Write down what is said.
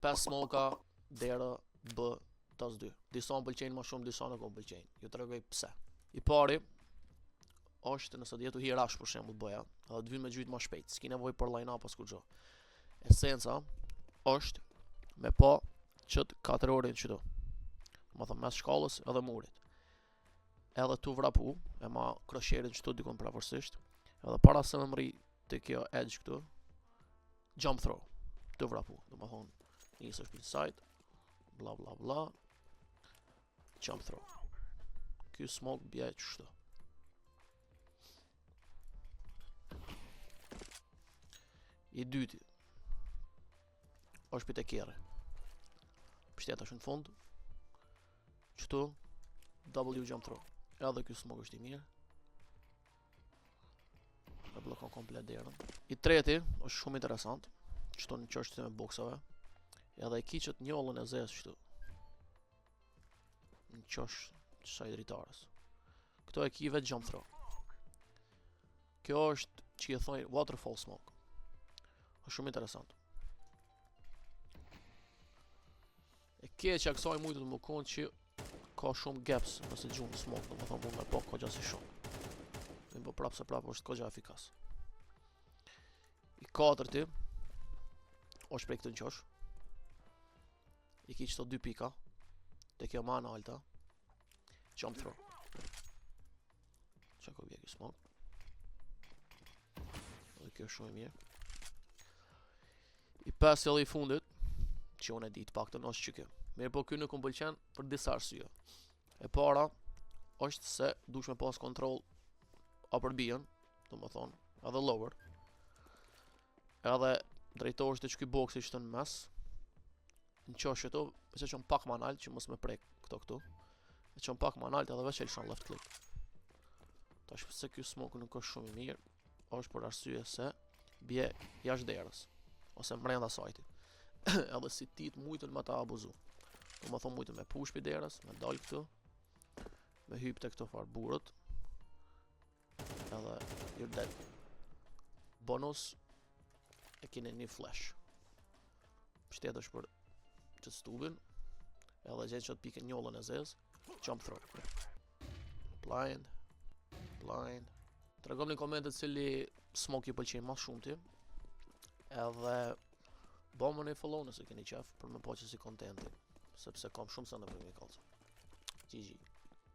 5 smoka, dera, B, tas 2. Disa më pëlqejnë më shumë, disa nuk më pëlqejnë. Ju tregoj pse. I pari është nëse djetu hirash për shembull bëja, edhe të vjen me gjyt më shpejt, s'ki nevojë për line up as kur gjë. Esenca është me pa qët 4 orën qëto. Më thëmë mes shkallës edhe murit. Edhe tu vrapu, e ma krosherin qëtu dikon pravërsisht, edhe para se më mri të kjo edge këtu, jump throw, tu vrapu, do më thonë, njësë është inside, bla bla bla, jump throw. Ky smoke bje qështu. I dyti është pite kjere. Pështet është në fund, qëtu, W jump throw. Edhe ky smoke është i mirë. E blokon komplet derën. I treti është shumë interesant, qëtu në qështën e boksave. Edhe i kiqët njollën e zes qëtu. Në qështë qësaj dritarës. Këto e kive jump throw. Kjo është që i thojnë waterfall smoke. është shumë interesant. E keqja kësaj mujtë të më konë që ka shumë gaps nëse gjunë smoke, do më thonë mund me po kogja si shumë. Në po prapë se prapë është kogja efikas. I katërti është prej këtë në qosh. I ki qëto 2 pika. Te kjo ma në alta. Jump throw. Qa ko bje kjo smoke. Dhe kjo është shumë i mirë. I pes edhe i fundit, që unë e ditë pak të nësë që kjo. Mirë po kjo nuk më pëlqen për disa arsye. E para, është se dush me pas kontrol upper B-ën, do më thonë, edhe lower. Edhe drejtorisht të që kjo boksi që të në mes, në qosh që to, e që qënë pak ma nalt, që mos me prek këto, e qënë pak ma nalt edhe veç e lëshon left click. Ta është pëse kjo smoke nuk është shumë i mirë, është për arsye se bje jashtë derës, ose mrenda sajti. Edhe si tit mujtën me ta abuzu. Do më thonë mujtën me push për derës, me dal këtu, me hyp të këto farë burët, edhe you're dead. Bonus, e kini një flash. Pështet është për që stubin, edhe gjenë që të pike njollën e zez, jump throw. Blind, blind. Tregom një komentet cili smoke ju pëlqen ma shumë ti, edhe bëmë një follow nëse keni qef për me po që si kontenti, sepse kam shumë sa në për një kalësa. GG.